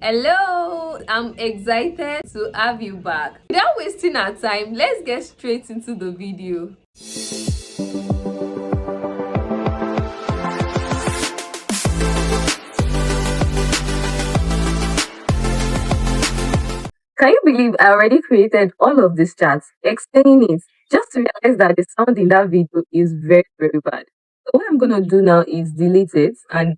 Hello, I'm excited to have you back. Without wasting our time, let's get straight into the video. Can you believe I already created all of these charts, explaining it, just to realize that the sound in that video is very, very bad. So what I'm gonna do now is delete it and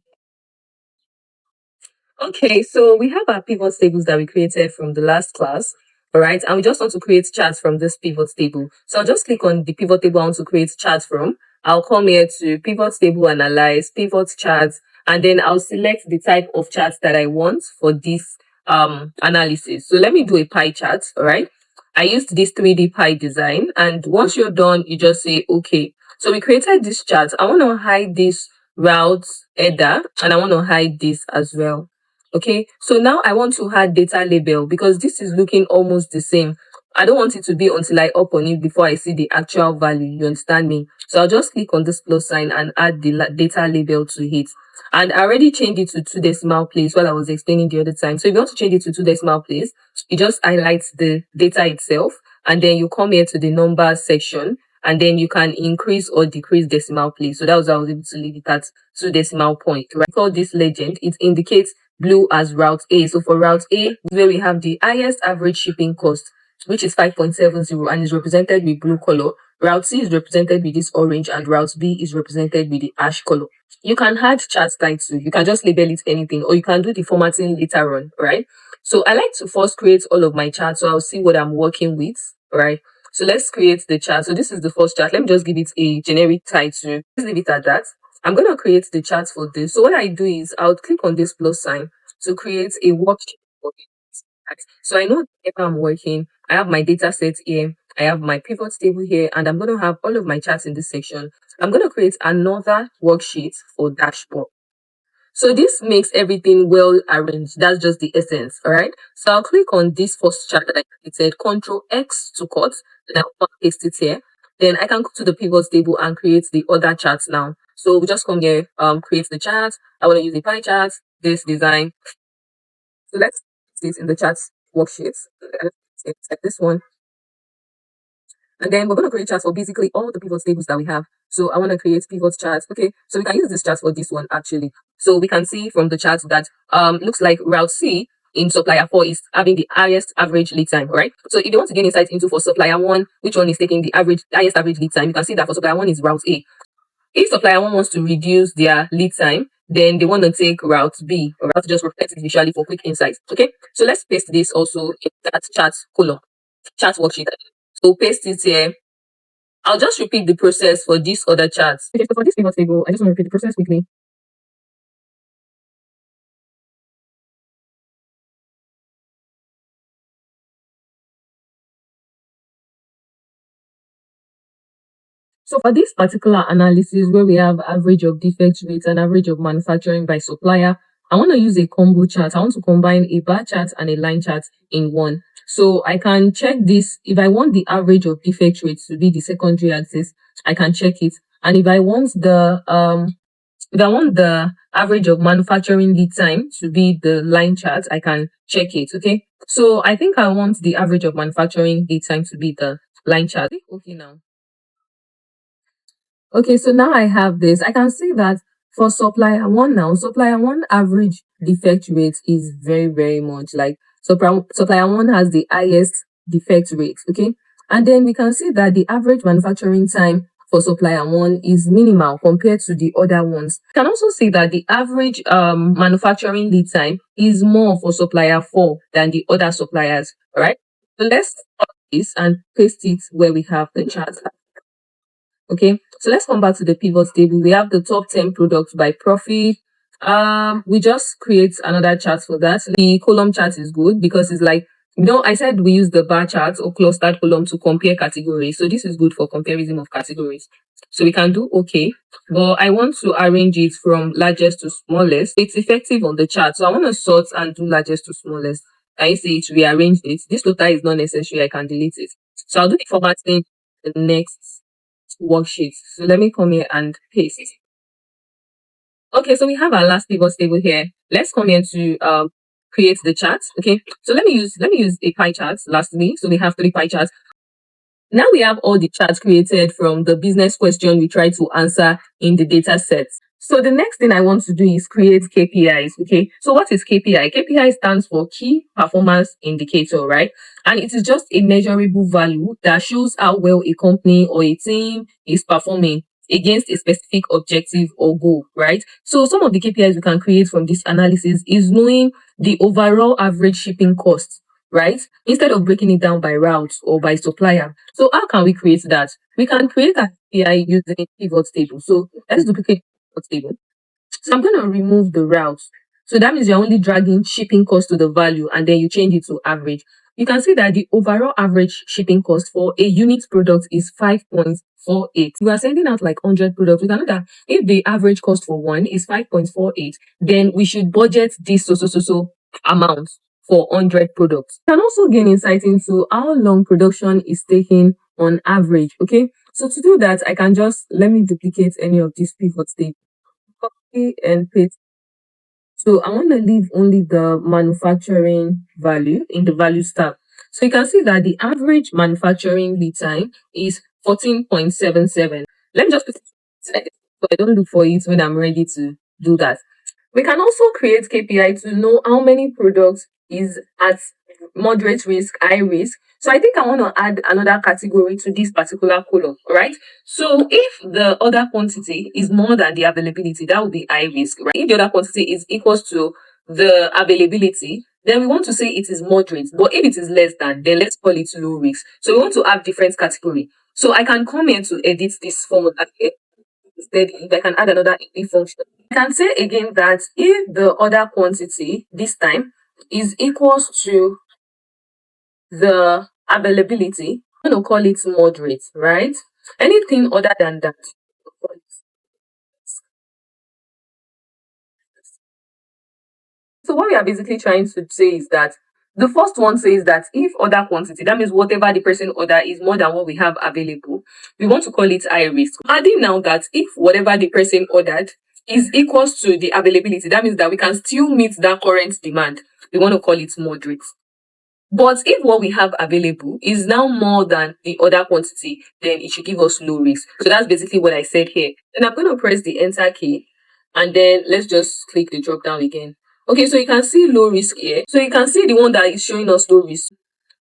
okay, so we have our pivot tables that we created from the last class, all right? And we just want to create charts from this pivot table. So I'll just click on the pivot table I want to create charts from. I'll come here to pivot table, analyze, pivot charts, and then I'll select the type of charts that I want for this analysis. So let me do a pie chart, all right? I used this 3D pie design, and once you're done, you just say, okay. So we created this chart. I want to hide this route header, and I want to hide this as well. Okay, so now I want to add data label because this is looking almost the same. I don't want it to be until I up on it before I see the actual value. You understand me? So I'll just click on this plus sign and add the data label to it. And I already changed it to 2 decimal place while I was explaining the other time. So if you want to change it to 2 decimal place, you just highlight the data itself and then you come here to the numbers section and then you can increase or decrease decimal place. So that was how I was able to leave it at 2 decimal point. Right? Call this legend. It indicates blue as route A. So for route A, is where we have the highest average shipping cost, which is 5.70 and is represented with blue color. Route C is represented with this orange and route B is represented with the ash color. You can add chart title. You can just label it anything or you can do the formatting later on, right? So I like to first create all of my charts so I'll see what I'm working with, right? So let's create the chart. So this is the first chart. Let me just give it a generic title. Let's leave it at that. I'm going to create the chart for this. So what I do is I'll click on this plus sign to create a worksheet for it. So I know if I'm working, I have my data set here, I have my pivot table here, and I'm going to have all of my charts in this section. I'm going to create another worksheet for dashboard. So this makes everything well arranged. That's just the essence, all right? So I'll click on this first chart that I created, Control X to cut, then I'll paste it here. Then I can go to the pivot table and create the other charts now. So we just come here, create the chart. I want to use the pie chart, this design. So let's see it in the charts worksheet. It's like this one. And then we're going to create charts for basically all the pivot tables that we have. So I want to create pivot charts. Okay, so we can use this chart for this one actually. So we can see from the chart that looks like route C in supplier 4 is having the highest average lead time, right? So if you want to gain insight into for supplier 1, which one is taking the highest average lead time, you can see that for supplier 1 is route A. If supplier 1 wants to reduce their lead time, then they want to take route B, or route just reflect it visually for quick insights. Okay, so let's paste this also in that chart column, chart worksheet. So paste it here. I'll just repeat the process for these other charts. Okay, so for this pivot table, I just want to repeat the process quickly. So for this particular analysis where we have average of defect rates and average of manufacturing by supplier, I want to use a combo chart. I want to combine a bar chart and a line chart in one. So I can check this. If I want the average of defect rates to be the secondary axis, I can check it. And if I want the average of manufacturing lead time to be the line chart, I can check it. Okay. So I think I want the average of manufacturing lead time to be the line chart. Okay now. Okay, so now I have this. I can see that for supplier 1 now, supplier 1 average defect rate is very, very much like supplier 1 has the highest defect rate, okay? And then we can see that the average manufacturing time for supplier 1 is minimal compared to the other ones. You can also see that the average manufacturing lead time is more for supplier 4 than the other suppliers, all right? So let's copy this and paste it where we have the chart. Okay, so let's come back to the pivot table. We have the top 10 products by profit. We just create another chart for that. The column chart is good because it's like, I said we use the bar chart or clustered column to compare categories. So this is good for comparison of categories. So we can do okay, but I want to arrange it from largest to smallest. It's effective on the chart. So I want to sort and do largest to smallest. I say it rearrange it. This total is not necessary. I can delete it. So I'll do the formatting the next worksheet. So let me come here and paste. Okay, so we have our last pivot table here. Let's come here to create the chart. Okay, so let me use a pie chart lastly. So we have 3 pie charts. Now we have all the charts created from the business question we try to answer in the data set. So the next thing I want to do is create KPIs. Okay. So what is KPI? KPI stands for key performance indicator, right? And it is just a measurable value that shows how well a company or a team is performing against a specific objective or goal, right? So some of the KPIs we can create from this analysis is knowing the overall average shipping cost, right? Instead of breaking it down by route or by supplier. So how can we create that? We can create a KPI using a pivot table. So let's duplicate the pivot table. So I'm going to remove the routes. So that means you're only dragging shipping cost to the value and then you change it to average. You can see that the overall average shipping cost for a unit product is 5.48. We are sending out like 100 products. We can know that if the average cost for one is 5.48, then we should budget this so amount for 100 products. You can also gain insight into how long production is taking on average. Okay, so to do that, I can just let me duplicate any of these pivot tables, copy and paste. So I want to leave only the manufacturing value in the values tab. So you can see that the average manufacturing lead time is 14.77. Let me just put it so I don't look for it when I'm ready to do that. We can also create KPI to know how many products is at moderate risk, high risk. So I think I want to add another category to this particular column, all right? So if the order quantity is more than the availability, that would be high risk, right? If the order quantity is equals to the availability, then we want to say it is moderate. But if it is less than, then let's call it low risk. So we want to have different category. So I can come here to edit this formula here. Instead, if I can add another if function. I can say again that if the order quantity this time is equals to the availability, I'm going to call it moderate, right? Anything other than that. So what we are basically trying to say is that the first one says that if order quantity, that means whatever the person order is more than what we have available, we want to call it high risk. Adding now that if whatever the person ordered is equals to the availability, that means that we can still meet that current demand. We want to call it moderate. But if what we have available is now more than the order quantity, then it should give us low risk. So that's basically what I said here. Then I'm going to press the enter key and then let's just click the drop down again. Okay, so you can see low risk here. So you can see the one that is showing us low risk.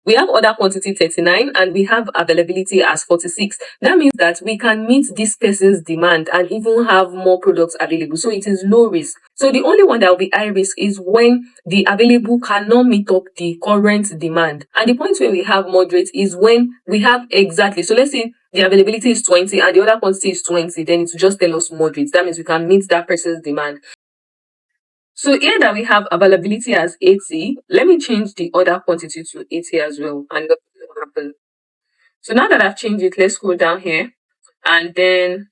We have order quantity 39 and we have availability as 46. That means that we can meet this person's demand and even have more products available. So it is low risk. So the only one that will be high risk is when the available cannot meet up the current demand. And the point where we have moderate is when we have exactly. So let's say the availability is 20 and the order quantity is 20, then it will just tell us moderate. That means we can meet that person's demand. So here that we have availability as 80, let me change the order quantity to 80 as well. And look what happens. So now that I've changed it, let's scroll down here and then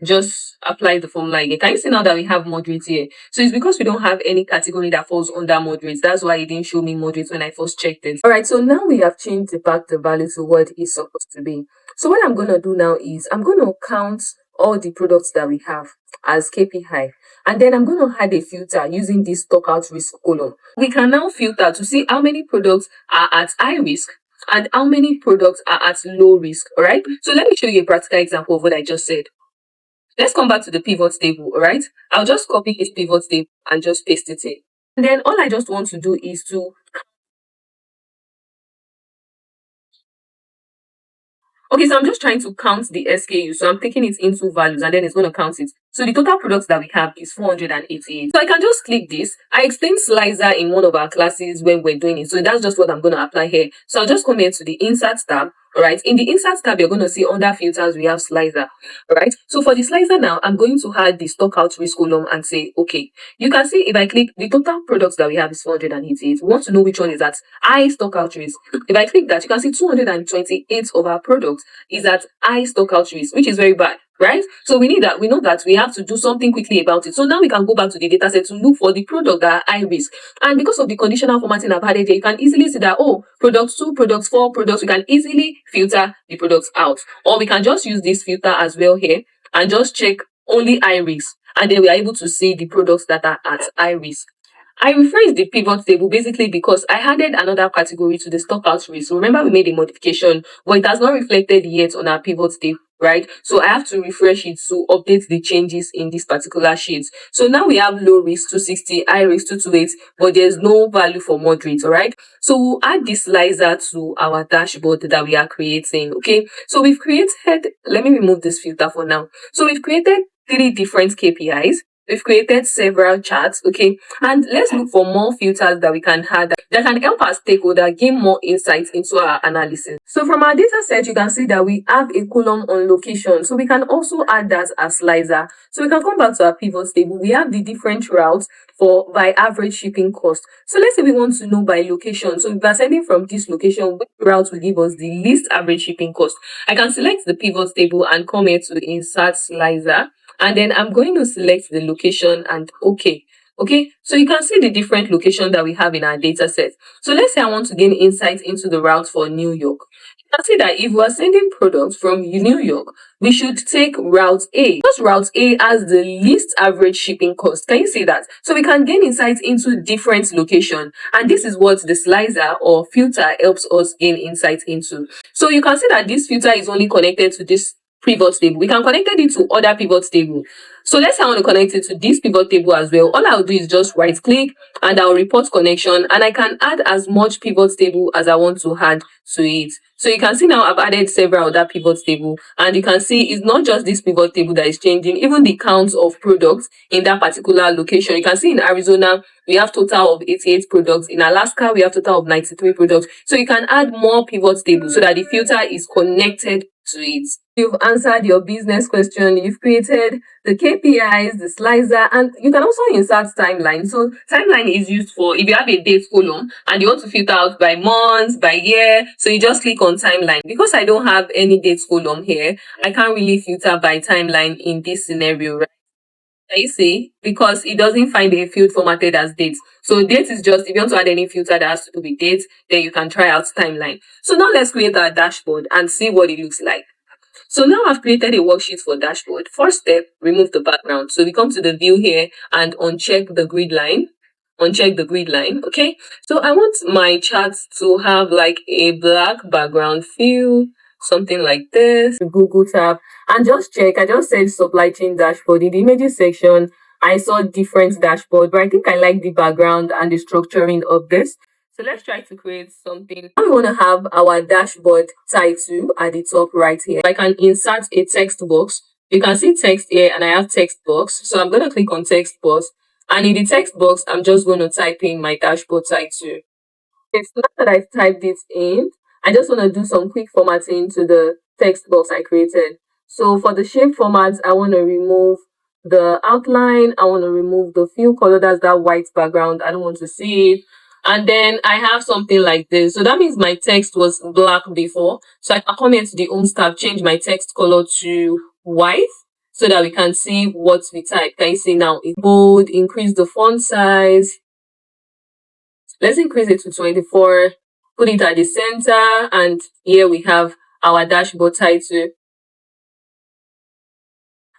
just apply the formula again. Can you see now that we have moderate here? So it's because we don't have any category that falls under moderate. That's why it didn't show me moderate when I first checked it. All right, so now we have changed back the value to what it's supposed to be. So what I'm going to do now is I'm going to count all the products that we have as KPI. And then I'm going to add a filter using this stock out risk column. We can now filter to see how many products are at high risk and how many products are at low risk. All right. So let me show you a practical example of what I just said. Let's come back to the pivot table. All right. I'll just copy this pivot table and just paste it in. And then all I just want to do is to okay, so I'm just trying to count the SKU. So I'm taking it into values and then it's going to count it. So the total products that we have is 488. So I can just click this. I explained slicer in one of our classes when we're doing it. So that's just what I'm going to apply here. So I'll just come here to the insert tab. All right. In the insert tab, you're going to see under filters, we have slicer. All right. So for the slicer now, I'm going to add the stock out risk column and say, okay, you can see if I click the total products that we have is 488. We want to know which one is at high stock out risk. If I click that, you can see 228 of our products is at high stock out risk, which is very bad, right? So we know that we have to do something quickly about it. So now we can go back to the data set to look for the product that are high risk. And because of the conditional formatting I've added here, you can easily see that, oh, products 2, products 4, products, we can easily filter the products out. Or we can just use this filter as well here and just check only high risk. And then we are able to see the products that are at high risk. I rephrased the pivot table basically because I added another category to the stockout risk. So remember we made a modification, but it has not reflected yet on our pivot table, right? So I have to refresh it to update the changes in this particular sheet. So now we have low risk 260, high risk 228, but there's no value for moderate, all right? So we'll add this slicer to our dashboard that we are creating, okay? So we've created, let me remove this filter for now. So we've created 3 different KPIs. We've created several charts, okay? And let's look for more filters that we can add that can help our stakeholder gain more insights into our analysis. So from our data set, you can see that we have a column on location. So we can also add that as slicer. So we can come back to our pivot table. We have the different routes for by average shipping cost. So let's say we want to know by location. So if we're sending from this location, which route will give us the least average shipping cost? I can select the pivot table and come here to insert slicer. And then I'm going to select the location and okay. Okay, so you can see the different locations that we have in our data set. So let's say I want to gain insight into the route for New York. You can see that if we are sending products from New York, we should take route A. Because route A has the least average shipping cost. Can you see that? So we can gain insights into different locations. And this is what the slicer or filter helps us gain insights into. So you can see that this filter is only connected to this pivot table. We can connect it to other pivot table. So let's say I want to connect it to this pivot table as well. All I'll do is just right click and I'll report connection, and I can add as much pivot table as I want to add to it. So you can see now I've added several other pivot table, and you can see it's not just this pivot table that is changing, even the count of products in that particular location. You can see in Arizona we have total of 88 products. In Alaska we have total of 93 products. So you can add more pivot tables so that the filter is connected to it. You've answered your business question, you've created the KPIs, the slicer, and you can also insert timeline. So timeline is used for if you have a date column and you want to filter out by month, by year. So you just click on timeline. Because I don't have any date column here, I can't really filter by timeline in this scenario, right? I see, because it doesn't find a field formatted as dates. So date is just, if you want to add any filter that has to do with dates, then you can try out timeline. So now let's create our dashboard and see what it looks like. So now I've created a worksheet for dashboard. First step, remove the background. So we come to the view here and uncheck the grid line. Uncheck the grid line, okay? So I want my charts to have like a black background feel, something like this. Google tab and just check. I just said supply chain dashboard. In the images section, I saw different dashboard, but I think I like the background and the structuring of this. So let's try to create something. Now we want to have our dashboard title at the top right here. I can insert a text box. You can see text here and I have text box. So I'm going to click on text box. And in the text box, I'm just going to type in my dashboard title. Okay, so now that I've typed it in, I just want to do some quick formatting to the text box I created. So for the shape formats, I want to remove the outline. I want to remove the fill color. That's that white background. I don't want to see it. And then I have something like this. So that means my text was black before. So I can come here to the Home tab, change my text color to white so that we can see what we type. Can you see now? It's bold, increase the font size. Let's increase it to 24, put it at the center, and here we have our dashboard title.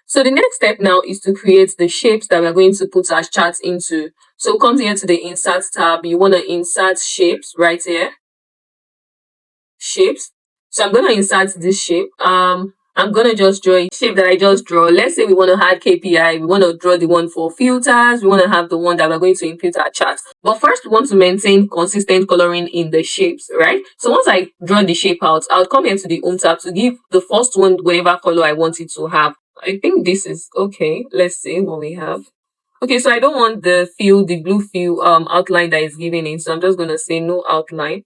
So the next step now is to create the shapes that we're going to put our charts into. So come here to the insert tab. You want to insert shapes right here. Shapes. So I'm going to insert this shape. I'm going to just draw a shape that I just draw. Let's say we want to add KPI. We want to draw the one for filters. We want to have the one that we're going to input our charts. But first, we want to maintain consistent coloring in the shapes, right? So once I draw the shape out, I'll come here to the Home tab to give the first one whatever color I want it to have. I think this is okay. Let's see what we have. Okay, so I don't want the blue fill outline that is given in. So I'm just going to say no outline.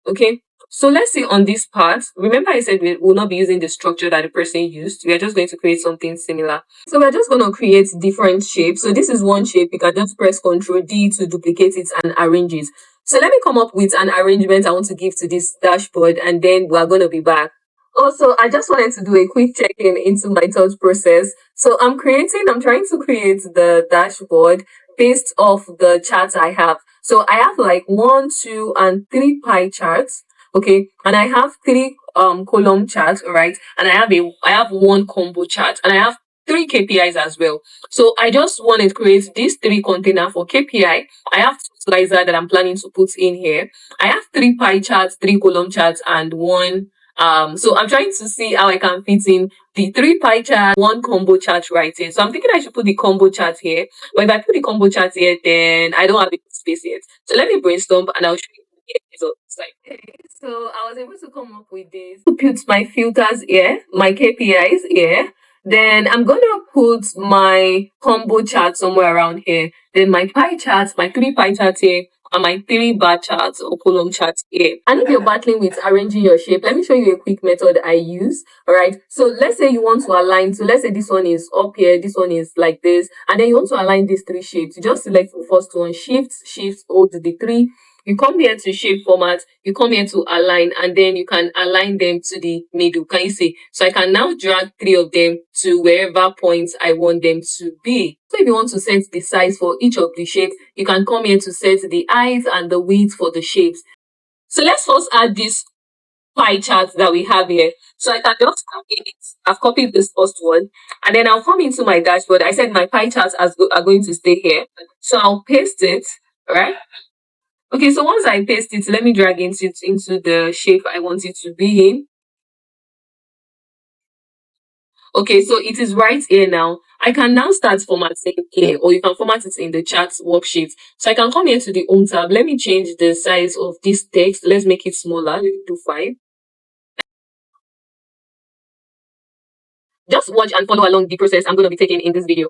Okay. So let's see on this part. Remember I said we will not be using the structure that the person used. We are just going to create something similar. So we're just going to create different shapes. So this is one shape. You can just press Ctrl D to duplicate it and arrange it. So let me come up with an arrangement I want to give to this dashboard, and then we're going to be back. Also, I just wanted to do a quick check-in into my thought process. So I'm trying to create the dashboard based off the charts I have. So I have like 1, 2, and 3 pie charts. Okay, and I have 3 column charts, right? And I have one combo chart, and I have three KPIs as well. So I just want to create these three container for KPI. I have two slicer that I'm planning to put in here. I have three pie charts, three column charts, and one. So I'm trying to see how I can fit in the three pie chart, one combo chart right here. So I'm thinking I should put the combo chart here. But if I put the combo chart here, then I don't have the space yet. So let me brainstorm and I'll show you the results. Okay, so I was able to come up with this. Put my filters here, my KPIs here. Then I'm gonna put my combo chart somewhere around here. Then my pie charts, my three pie charts here, and my three bar charts or column charts here. And if you're battling with arranging your shape, let me show you a quick method I use. All right. So let's say you want to align. So let's say this one is up here, this one is like this, and then you want to align these three shapes. You just select the first one, shift, hold the three. You come here to shape format, you come here to align, and then you can align them to the middle. Can you see? So I can now drag three of them to wherever points I want them to be. So if you want to set the size for each of the shapes, you can come here to set the height and the width for the shapes. So let's first add this pie chart that we have here. So I can just copy it. I've copied this first one, and then I'll come into my dashboard. I said my pie charts are going to stay here. So I'll paste it, all right? Okay, so once I paste it, let me drag it into the shape I want it to be in. Okay, so it is right here now. I can now start formatting here, or you can format it in the chat worksheet. So I can come here to the home tab. Let me change the size of this text. Let's make it smaller. Let me do 5. Just watch and follow along the process I'm going to be taking in this video.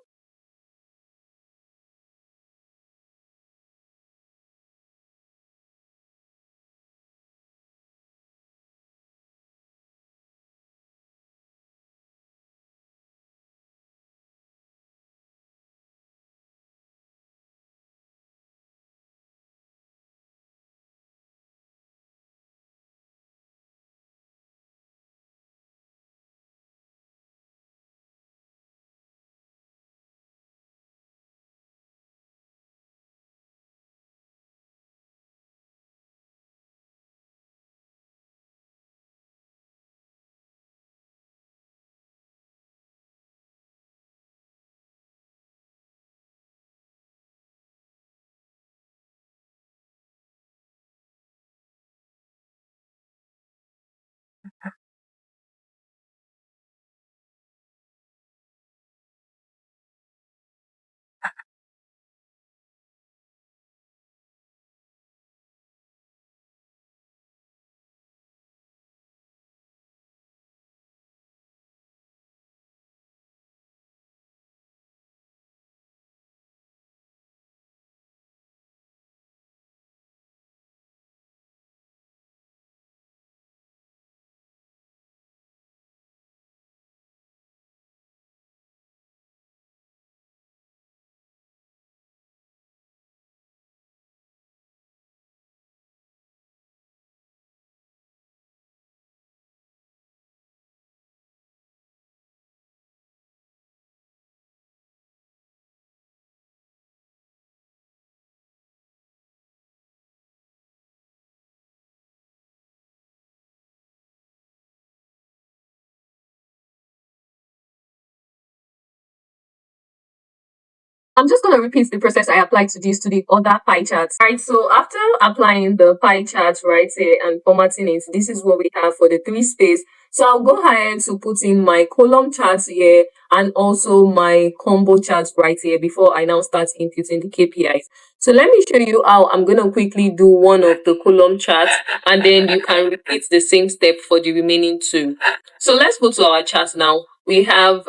I'm just going to repeat the process I applied to this to the other pie charts. Right, so after applying the pie chart right here and formatting it, this is what we have for the three space. So I'll go ahead to put in my column charts here and also my combo charts right here before I now start inputting the KPIs. So let me show you how I'm going to quickly do one of the column charts, and then you can repeat the same step for the remaining two. So let's go to our chart now. We have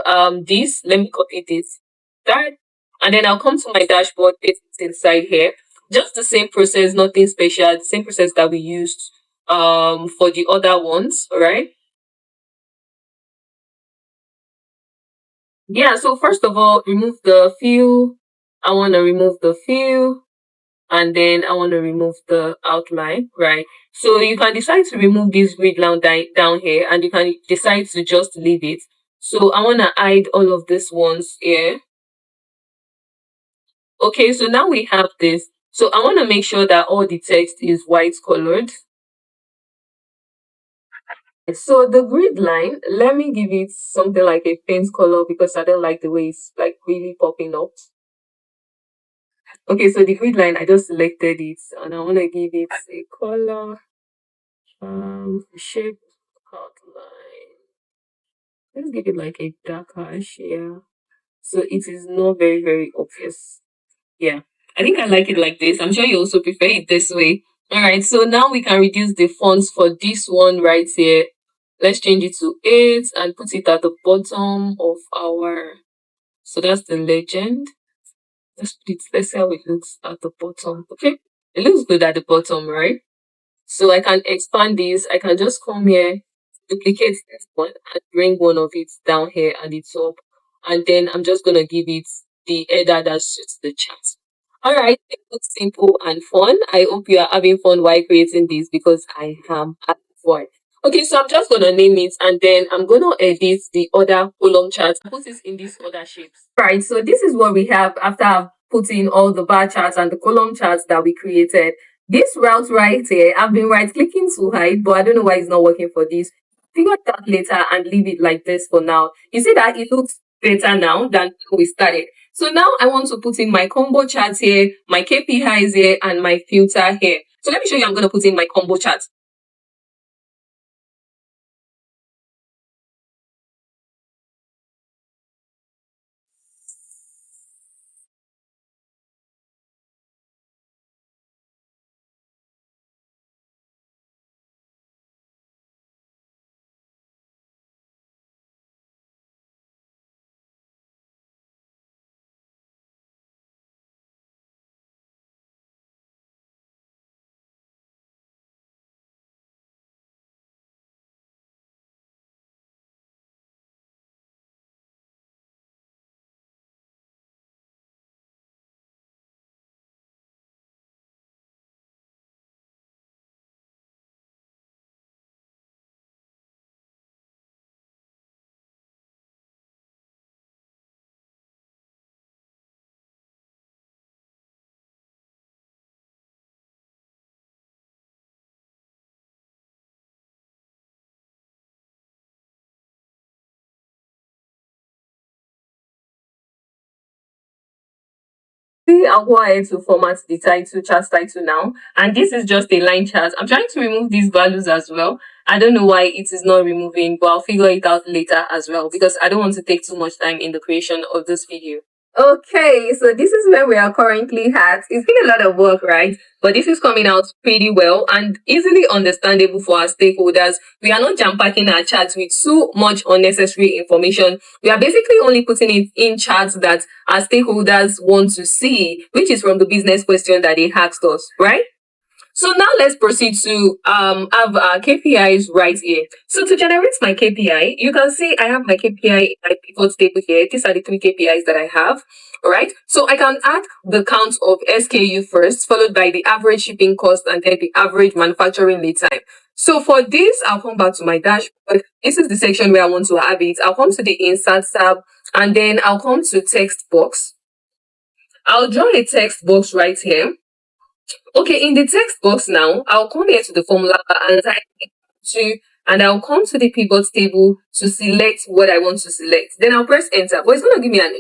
this. Let me copy this. That, and then I'll come to my dashboard, paste it inside here. Just the same process, nothing special, the same process that we used for the other ones, all right? Yeah, so first of all, remove the fill. I want to remove the fill, and then I want to remove the outline, right? So you can decide to remove this grid line down here, and you can decide to just leave it. So I want to hide all of these ones here. Okay, so now we have this. So I want to make sure that all the text is white colored. So the grid line, let me give it something like a faint color because I don't like the way it's like really popping up. Okay, so the grid line, I just selected it and I want to give it a color, shape, outline. Let's give it like a darker shade. So it is not very, very obvious. Yeah, I think I like it like this. I'm sure you also prefer it this way. All right, so now we can reduce the fonts for this one right here. Let's change it to 8 and put it at the bottom of our. So that's the legend. Let's see how it looks at the bottom. Okay, it looks good at the bottom, right? So I can expand this. I can just come here, duplicate this one, and bring one of it down here at the top. And then I'm just going to give it the header that suits the chart. All right, it looks simple and fun. I hope you are having fun while creating this because I am having fun. Okay, so I'm just going to name it and then I'm going to edit the other column chart. Put it in these other shapes. Right, so this is what we have after I've put in all the bar charts and the column charts that we created. This route right here, I've been right clicking to hide, but I don't know why it's not working for this. Figure it out later and leave it like this for now. You see that it looks better now than we started. So now I want to put in my combo chart here, my KPIs here, and my filter here. So let me show you, I'm going to put in my combo chart. I'll go ahead to format the title, chart title now. And this is just a line chart. I'm trying to remove these values as well. I don't know why it is not removing, but I'll figure it out later as well because I don't want to take too much time in the creation of this video. Okay, so this is where we are currently at. It's been a lot of work, right? But this is coming out pretty well and easily understandable for our stakeholders. We are not jam-packing our charts with so much unnecessary information. We are basically only putting it in charts that our stakeholders want to see, which is from the business question that they asked us, right? So now let's proceed to have our KPIs right here. So to generate my KPI, you can see I have my KPI my pivot table here. These are the 3 KPIs that I have. All right. So I can add the count of SKU first, followed by the average shipping cost and then the average manufacturing lead time. So for this, I'll come back to my dashboard. This is the section where I want to have it. I'll come to the insert tab and then I'll come to text box. I'll draw a text box right here. Okay, in the text box now, I'll come here to the formula and type to, and I'll come to the pivot table to select what I want to select. Then I'll press enter, but it's going to give me an,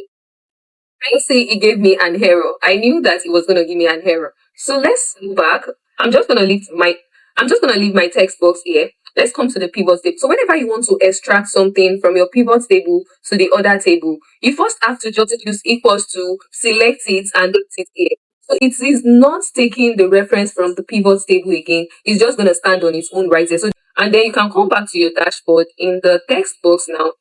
I say it gave me an error. I knew that it was going to give me an error. So let's go back. I'm just going to leave my text box here. Let's come to the pivot table. So whenever you want to extract something from your pivot table to the other table, you first have to just use equals to, select it and put it here. So it is not taking the reference from the pivot table again. It's just going to stand on its own right here. So, and then you can come back to your dashboard in the text box now,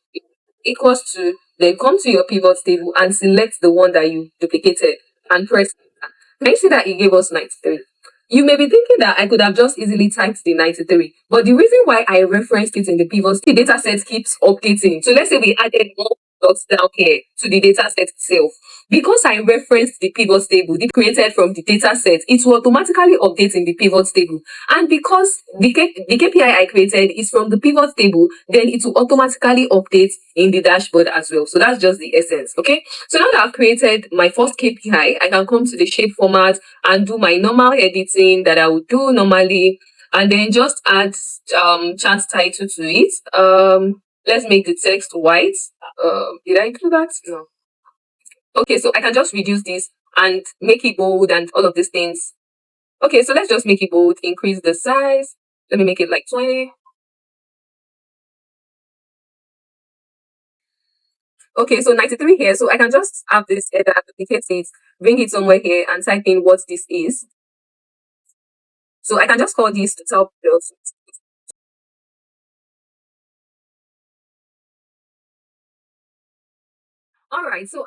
equals to, then come to your pivot table and select the one that you duplicated and press enter. Now you see that it gave us 93. You may be thinking that I could have just easily typed the 93, but the reason why I referenced it in the pivot, the data set keeps updating. So let's say we added more dots down here to the data set itself. Because I referenced the pivot table, the created from the data set, it will automatically update in the pivot table. And because the KPI I created is from the pivot table, then it will automatically update in the dashboard as well. So that's just the essence, okay? So now that I've created my first KPI, I can come to the shape format and do my normal editing that I would do normally. and then just add chat title to it. Let's make the text white. Did I do that? No. Okay, so I can just reduce this and make it bold and all of these things. Okay, so let's just make it bold, increase the size. Let me make it like 20. Okay, so 93 here. So I can just have this header, duplicate it, bring it somewhere here and type in what this is. So I can just call this total product. All right, so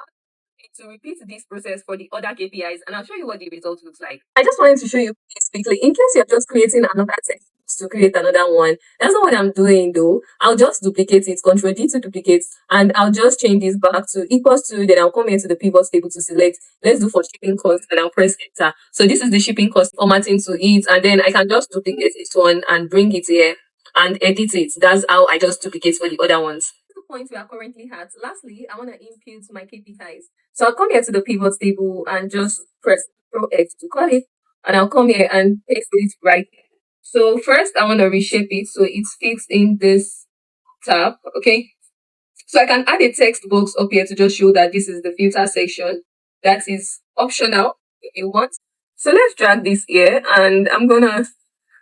to repeat this process for the other KPIs, and I'll show you what the result looks like. I just wanted to show you this quickly in case you're just creating another text to create another one. That's not what I'm doing though. I'll just duplicate it, Control D to duplicate, and I'll just change this back to equals to, then I'll come here to the pivot table to select. Let's do for shipping cost and I'll press enter. So this is the shipping cost formatting to it, and then I can just duplicate this one and bring it here and edit it. That's how I just duplicate for the other ones. The point we are currently at. Lastly, I want to impute my KPIs. So I'll come here to the pivot table and just press Ctrl X to call it, and I'll come here and paste it right here. So first I want to reshape it so it fits in this tab. Okay. So I can add a text box up here to just show that this is the filter section. That is optional if you want. So let's drag this here and I'm gonna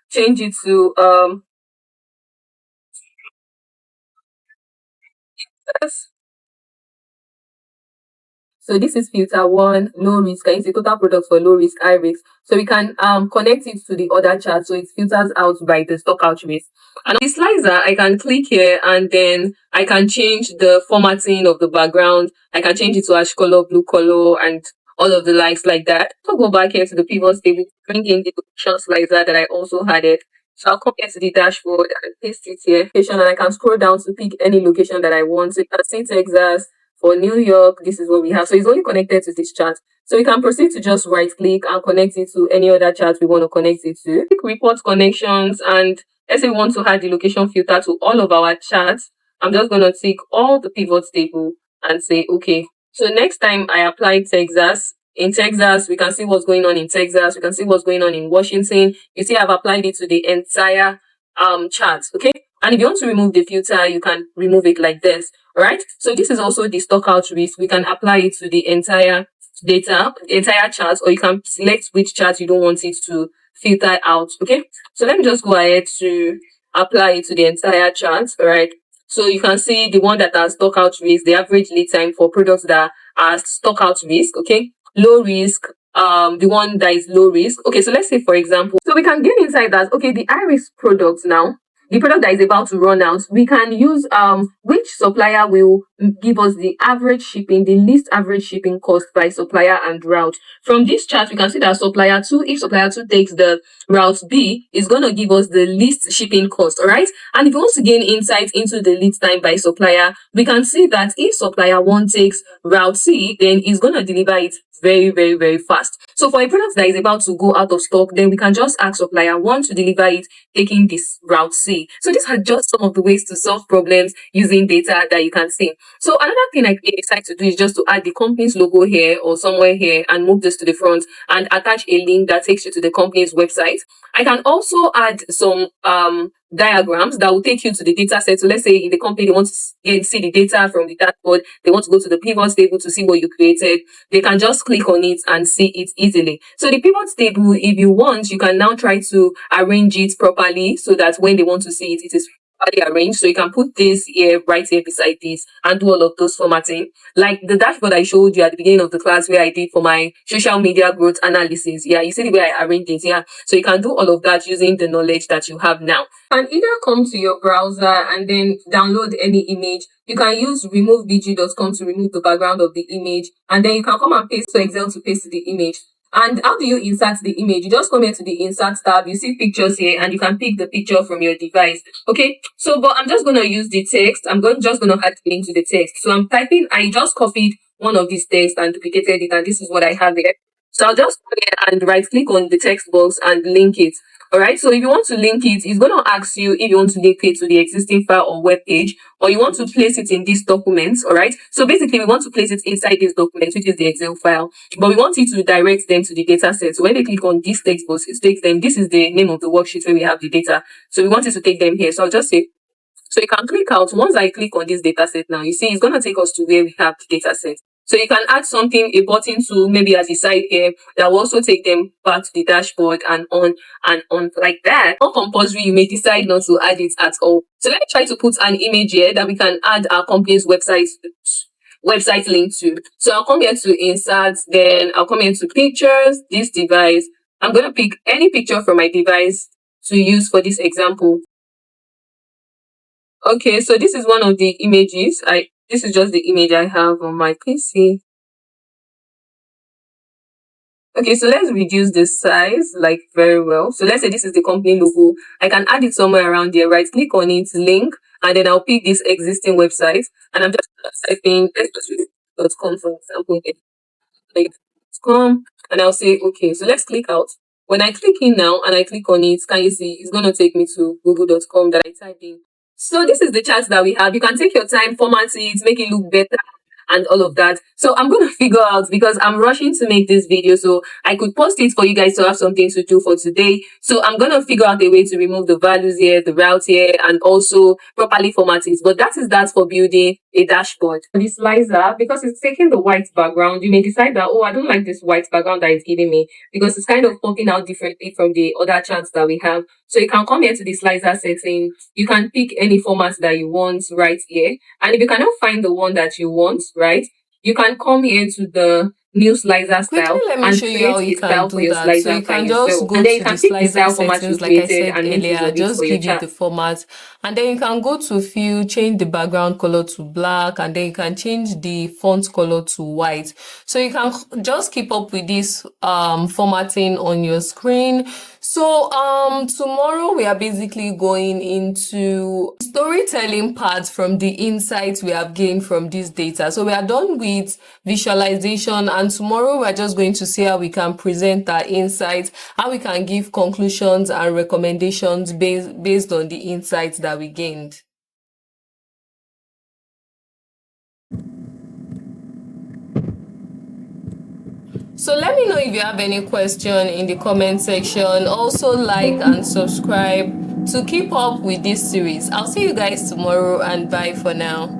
change it to so this is filter one, low risk, and it's a total product for low risk, high risk. So we can connect it to the other chart so it filters out by the stock out risk. And on the slicer, I can click here and then I can change the formatting of the background. I can change it to ash color, blue color, and all of the likes like that. So go back here to the pivot table, bring in the location slicer that I also added. So I'll come here to the dashboard and paste it here. And I can scroll down to pick any location that I want. So you can see Texas. For New York, this is what we have. So it's only connected to this chart. So we can proceed to just right click and connect it to any other chart we want to connect it to. Click report connections, and let's say we want to add the location filter to all of our charts. I'm just going to tick all the pivot table and say okay. So next time I apply Texas, in Texas, we can see what's going on in Texas. We can see what's going on in Washington. You see, I've applied it to the entire chart. Okay. And if you want to remove the filter, you can remove it like this. All right. So this is also the stock out risk. We can apply it to the entire data, the entire chart, or you can select which chart you don't want it to filter out. Okay. So let me just go ahead to apply it to the entire chart. All right. So you can see the one that has stock out risk, the average lead time for products that are stock out risk. Okay. Low risk, the one that is low risk. Okay, so let's say for example, so we can get inside that, okay, the high risk products now, the product that is about to run out, we can use which supplier will give us the average shipping, the least average shipping cost by supplier and route. From this chart, we can see that supplier 2, if supplier 2 takes the route B, is going to give us the least shipping cost, all right? And if you want to gain insight into the lead time by supplier, we can see that if supplier 1 takes route C, then it's going to deliver it very, very, very fast. So for a product that is about to go out of stock, then we can just ask supplier 1 to deliver it taking this route C. So these are just some of the ways to solve problems using data that you can see. So another thing I decide to do is just to add the company's logo here or somewhere here and move this to the front and attach a link that takes you to the company's website. I can also add some diagrams that will take you to the data set. So let's say in the company, they want to see the data from the dashboard. They want to go to the pivot table to see what you created. They can just click on it and see it easily. So the pivot table, if you want, you can now try to arrange it properly so that when they want to see it, it is arranged. So you can put this here, right here beside this, and do all of those formatting. Like the dashboard I showed you at the beginning of the class where I did for my social media growth analysis. Yeah, you see the way I arranged it. Yeah, so you can do all of that using the knowledge that you have now. You can either come to your browser and then download any image. You can use removebg.com to remove the background of the image, and then you can come and paste to Excel to paste the image. And how do you insert the image? You just come here to the insert tab, you see pictures here, and you can pick the picture from your device. Okay, so but I'm just going to use the text. Just going to add the link to the text. So I'm typing, I just copied one of these text and duplicated it, and this is what I have here. So I'll just go here and right click on the text box and link it. All right. So if you want to link it, it's going to ask you if you want to link it to the existing file or web page, or you want to place it in this document. All right. So basically, we want to place it inside this document, which is the Excel file, but we want it to direct them to the data set. So when they click on this text box, it takes them. This is the name of the worksheet where we have the data. So we want it to take them here. So I'll just say, so you can click out. Once I click on this data set now, you see it's going to take us to where we have the data set. So you can add something, a button to maybe at the side here that will also take them back to the dashboard and on like that. Not compulsory, you may decide not to add it at all. So let me try to put an image here that we can add our company's website link to. So I'll come here to insert, then I'll come here to pictures, this device. I'm going to pick any picture from my device to use for this example. Okay, so this is one of the images. This is just the image I have on my PC. Okay, so let's reduce the size like very well. So let's say this is the company logo. I can add it somewhere around there, right? Click on it, link, and then I'll pick this existing website, and I'm just typing .com for example, .com, and I'll say okay. So let's click out. When I click in now and I click on it, can you see it's going to take me to google.com that I typed in. So this is the chart that we have. You can take your time, format it, make it look better and all of that. So I'm going to figure out, because I'm rushing to make this video, so I could post it for you guys to have something to do for today. So I'm going to figure out a way to remove the values here, the route here, and also properly format it. But that is that for building a dashboard. The slicer, because it's taking the white background, you may decide that, oh, I don't like this white background that it's giving me, because it's kind of popping out differently from the other charts that we have. So you can come here to the slicer setting. You can pick any format that you want right here. And if you cannot find the one that you want, right, you can come here to the new slicer style and create a style for your slicer. So you can just go to the slicer settings, like I said earlier, just give it the format, and then you can go to fill, change the background color to black, and then you can change the font color to white. So you can just keep up with this formatting on your screen. So tomorrow we are basically going into storytelling part from the insights we have gained from this data. So we are done with visualization, and tomorrow we are just going to see how we can present our insights, how we can give conclusions and recommendations based on the insights that we gained. So let me know if you have any question in the comment section. Also like and subscribe to keep up with this series. I'll see you guys tomorrow, and bye for now.